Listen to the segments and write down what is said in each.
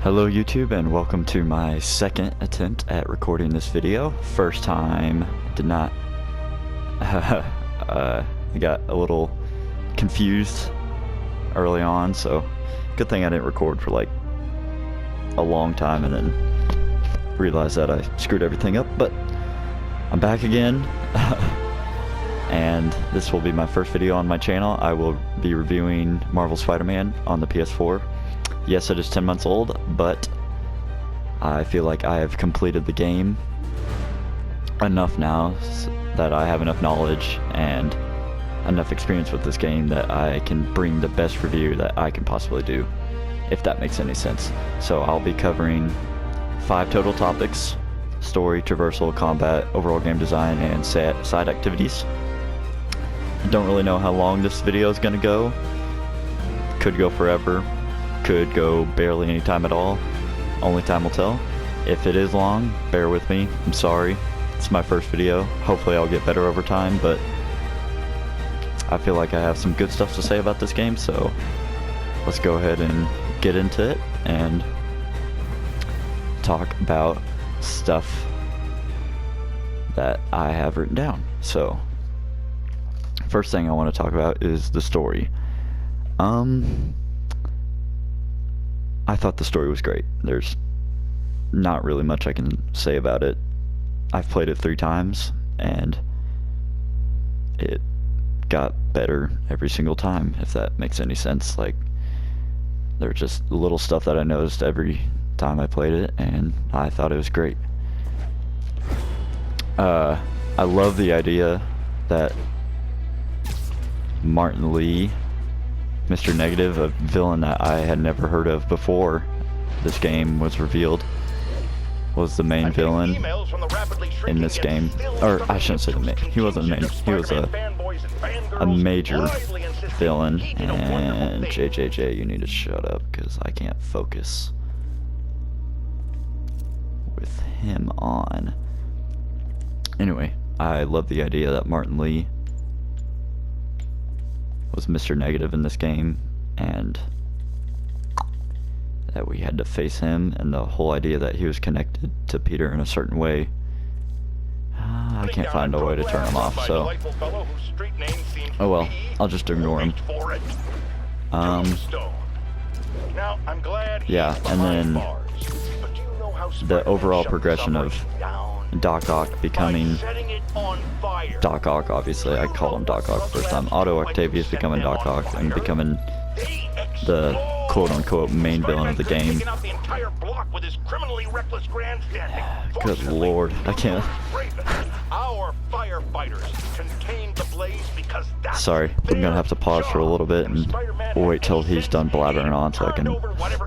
Hello YouTube, and welcome to my second attempt at recording this video. First time did not got a little confused early on, so good thing I didn't record for like a long time and then realized that I screwed everything up. But I'm back again and this will be my first video on my channel. I will be reviewing Marvel Spider-Man on the PS4. Yes, it is 10 months old, but I feel like I have completed the game enough now that I have enough knowledge and enough experience with this game that I can bring the best review that I can possibly do, if that makes any sense. So I'll be covering 5 total topics: story, traversal, combat, overall game design, and side activities. I don't really know how long this video is going to go. Could go forever. Could go barely any time at all. Only time will tell. If it is long, bear with me. I'm sorry. It's my first video. Hopefully I'll get better over time, but I feel like I have some good stuff to say about this game, so let's go ahead and get into it and talk about stuff that I have written down. So, first thing I want to talk about is the story. I thought the story was great. There's not really much I can say about it. I've played it 3 times, and it got better every single time, if that makes any sense. Like, there was just little stuff that I noticed every time I played it, and I thought it was great. I love the idea that Martin Lee, Mr. Negative, a villain that I had never heard of before this game was revealed, was the main villain in this game. Or I shouldn't say the main. He wasn't the main. He was a major villain. And JJJ, you need to shut up because I can't focus with him on. Anyway, I love the idea that Martin Lee was Mr. Negative in this game, and that we had to face him, and the whole idea that he was connected to Peter in a certain way. I can't find a way to turn him off, so oh well, I'll just ignore him. Yeah, and then the overall progression of Doc Ock becoming Doc Ock, obviously I call him Doc Ock first time. Otto Octavius becoming Doc Ock and becoming the quote-unquote main villain of the game. Good lord, I can't. Sorry, I'm gonna have to pause for a little bit and wait till he's done blabbering on so I can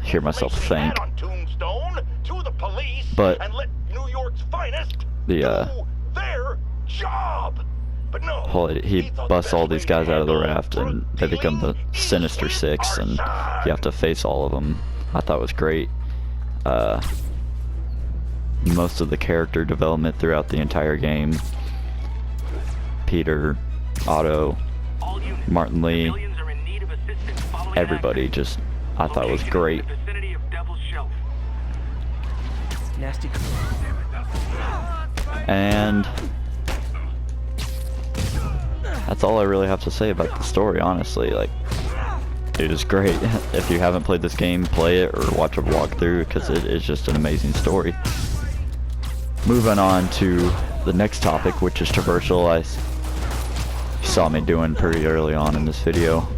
hear myself think. But he busts all these guys out of the raft and they become the Sinister Six, and you have to face all of them. I thought it was great. Most of the character development throughout the entire game, Peter, Otto, Martin Lee, everybody, just I thought it was great. And that's all I really have to say about the story, honestly. Like, it is great. If you haven't played this game, play it or watch a walkthrough, because it is just an amazing story. Moving on to the next topic, which is traversal. You saw me doing pretty early on in this video.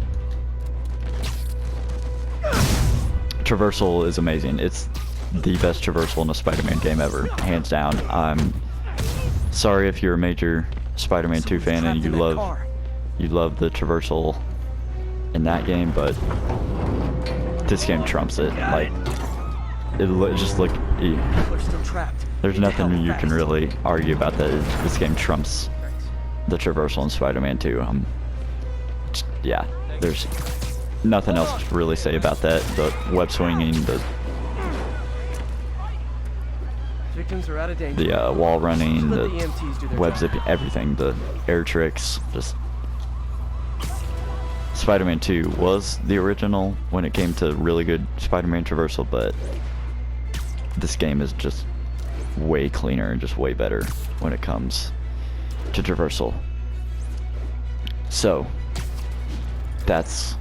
Traversal is amazing. It's the best traversal in a Spider-Man game ever, hands down. I'm sorry if you're a major Spider-Man 2 fan and you love the traversal in that game, but this game trumps it. Like, there's nothing you can really argue about that. This game trumps the traversal in Spider-Man 2. Yeah, there's nothing else to really say about that. The web swinging, the wall running, the web zipping, everything, the air tricks, just Spider-Man 2 was the original when it came to really good Spider-Man traversal, but this game is just way cleaner and just way better when it comes to traversal. So that's,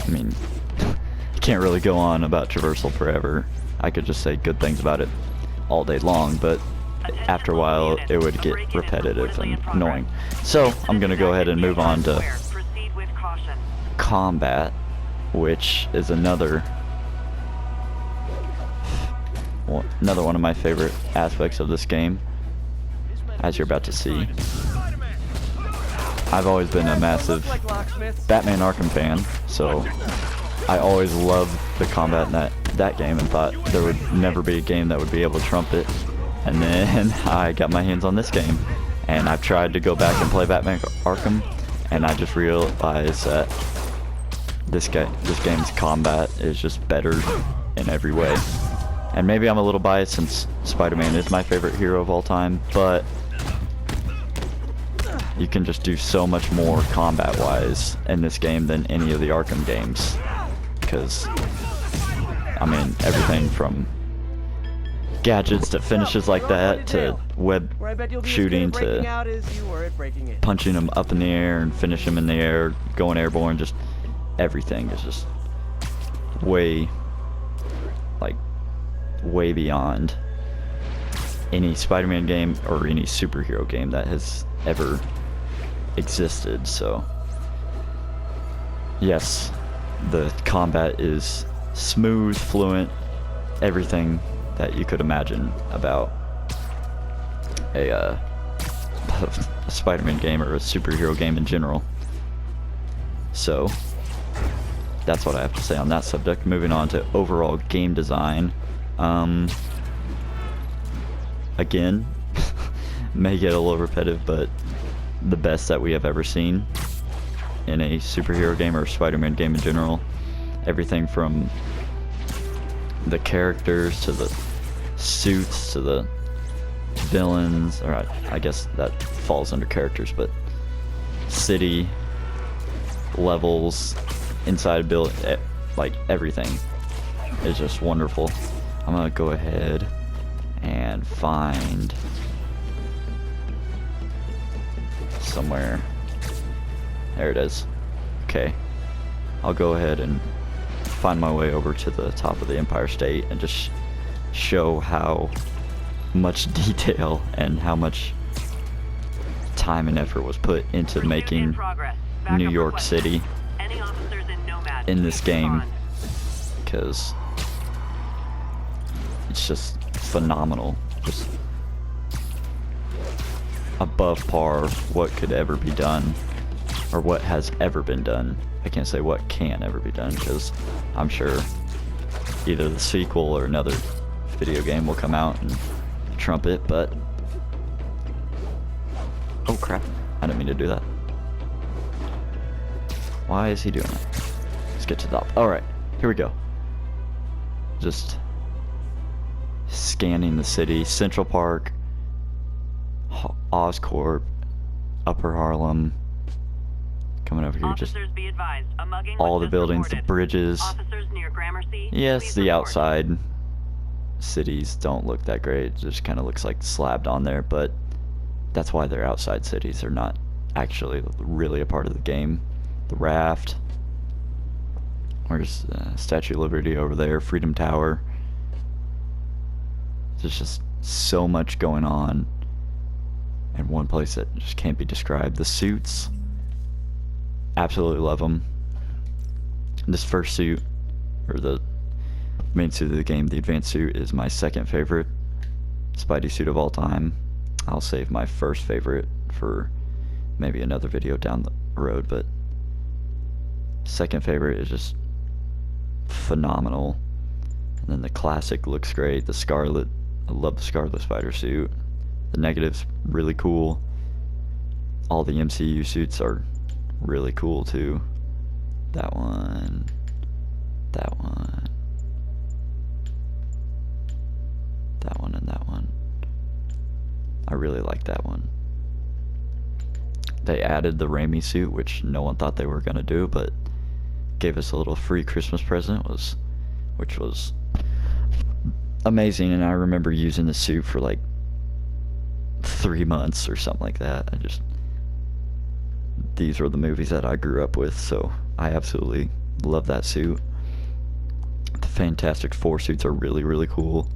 I mean, I can't really go on about traversal forever. I could just say good things about it all day long, but after a while it would get repetitive and annoying. So I'm gonna go ahead and move on to combat, which is another one of my favorite aspects of this game, as you're about to see. I've always been a massive Batman Arkham fan, so I always loved the combat in that game and thought there would never be a game that would be able to trump it. And then I got my hands on this game, and I've tried to go back and play Batman Arkham, and I just realized that this game's combat is just better in every way. And maybe I'm a little biased since Spider-Man is my favorite hero of all time, but you can just do so much more combat-wise in this game than any of the Arkham games. Because, I mean, everything from gadgets to finishes like that, to web shooting, to punching them up in the air and finish them in the air, going airborne, just everything is just way beyond any Spider-Man game or any superhero game that has ever existed. So yes, the combat is smooth, fluent, everything that you could imagine about a Spider-Man game or a superhero game in general. So that's what I have to say on that subject. Moving on to overall game design. Again, may get a little repetitive, but the best that we have ever seen in a superhero game or Spider-Man game in general. Everything from the characters to the suits to the villains, or I guess that falls under characters, but city, levels, inside build, like everything is just wonderful. I'm gonna go ahead and find somewhere. There it is. Okay, I'll go ahead and find my way over to the top of the Empire State and just show how much detail and how much time and effort was put into making New York City in this game, because it's just phenomenal, just above par what could ever be done, or what has ever been done. I can't say what can ever be done, because I'm sure either the sequel or another video game will come out and trump it, but oh crap, I didn't mean to do that. Why is he doing it? Let's get to the top. Alright, here we go. Just scanning the city. Central Park, Oscorp, Upper Harlem, coming over here, just all the buildings, the bridges. Yes, the outside cities don't look that great. It just kind of looks like slabbed on there, but that's why they're outside cities. They're not actually really a part of the game. The Raft, where's Statue of Liberty over there, Freedom Tower. There's just so much going on in one place that just can't be described. The suits, absolutely love them. This first suit, or the main suit of the game, the advanced suit, is my second favorite Spidey suit of all time. I'll save my first favorite for maybe another video down the road, but second favorite is just phenomenal. And then the classic looks great. The Scarlet, I love the Scarlet Spider suit. The Negative's really cool. All the MCU suits are really cool too. That one, that one, that one, and that one. I really like that one. They added the Raimi suit, which no one thought they were gonna do, but gave us a little free Christmas present, which was amazing, and I remember using the suit for like 3 months or something like that. These were the movies that I grew up with, so I absolutely love that suit. The Fantastic Four suits are really, really cool.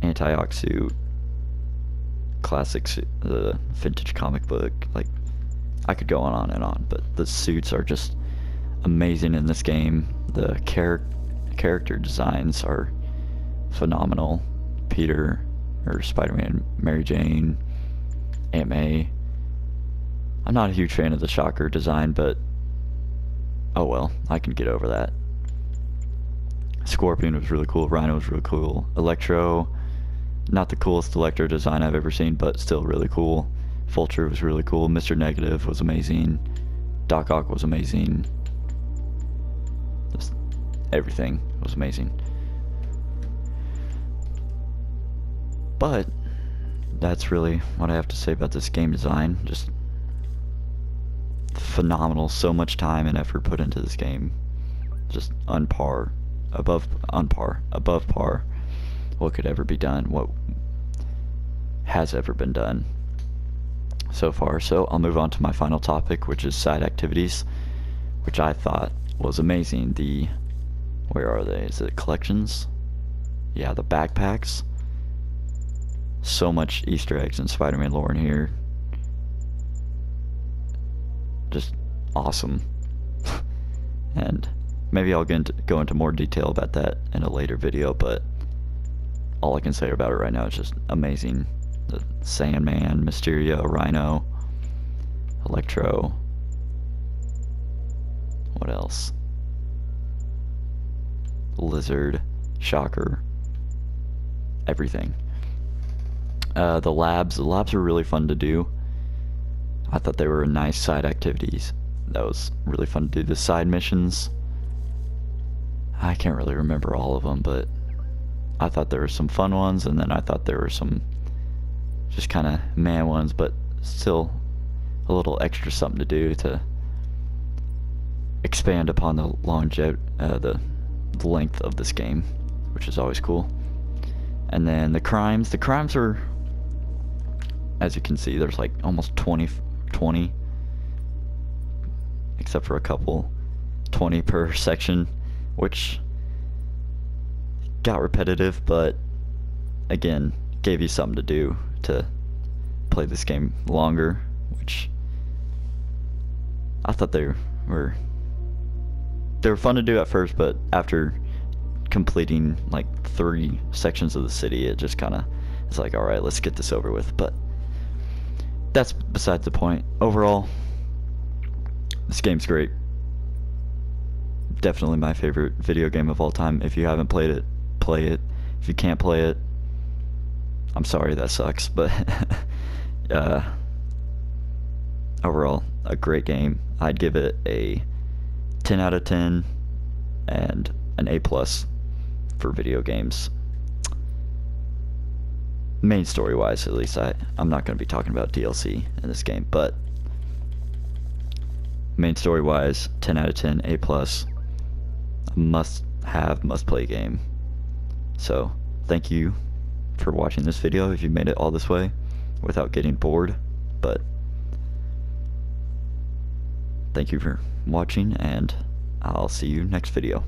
Anti-Ox suit, classic suit, the vintage comic book, like, I could go on and on, but the suits are just amazing in this game. The character designs are phenomenal. Peter, or Spider-Man, Mary Jane, Aunt May. I'm not a huge fan of the Shocker design, but oh well, I can get over that. Scorpion was really cool, Rhino was really cool, Electro, not the coolest Electro design I've ever seen, but still really cool. Vulture was really cool, Mr. Negative was amazing, Doc Ock was amazing, just everything was amazing. But that's really what I have to say about this game design. Just phenomenal. So much time and effort put into this game. Just above par. What could ever be done? What has ever been done so far? So I'll move on to my final topic, which is side activities, which I thought was amazing. Where are they? Is it collections? Yeah, the backpacks. So much Easter eggs and Spider-Man lore in here. Just awesome. And maybe I'll go into more detail about that in a later video, but all I can say about it right now is just amazing. The Sandman, Mysterio, Rhino, Electro. What else? Lizard, Shocker, everything. The labs are really fun to do. I thought they were nice side activities. That was really fun to do. The side missions, I can't really remember all of them, but I thought there were some fun ones, and then I thought there were some just kind of meh ones, but still a little extra something to do to expand upon the the length of this game, which is always cool. And then the crimes are, as you can see, there's like almost 20, except for a couple, 20 per section, which got repetitive, but again, gave you something to do to play this game longer, which I thought they were fun to do at first, but after completing like 3 sections of the city, it just kind of, it's like, alright, let's get this over with. But that's besides the point. Overall, this game's great. Definitely my favorite video game of all time. If you haven't played it, play it. If you can't play it, I'm sorry, that sucks, but overall, a great game. I'd give it a 10 out of 10 and an A+ for video games. Main story wise, at least. I'm not going to be talking about DLC in this game, but main story wise, 10 out of 10, A+, a must play game. So thank you for watching this video if you made it all this way without getting bored, but thank you for watching, and I'll see you next video.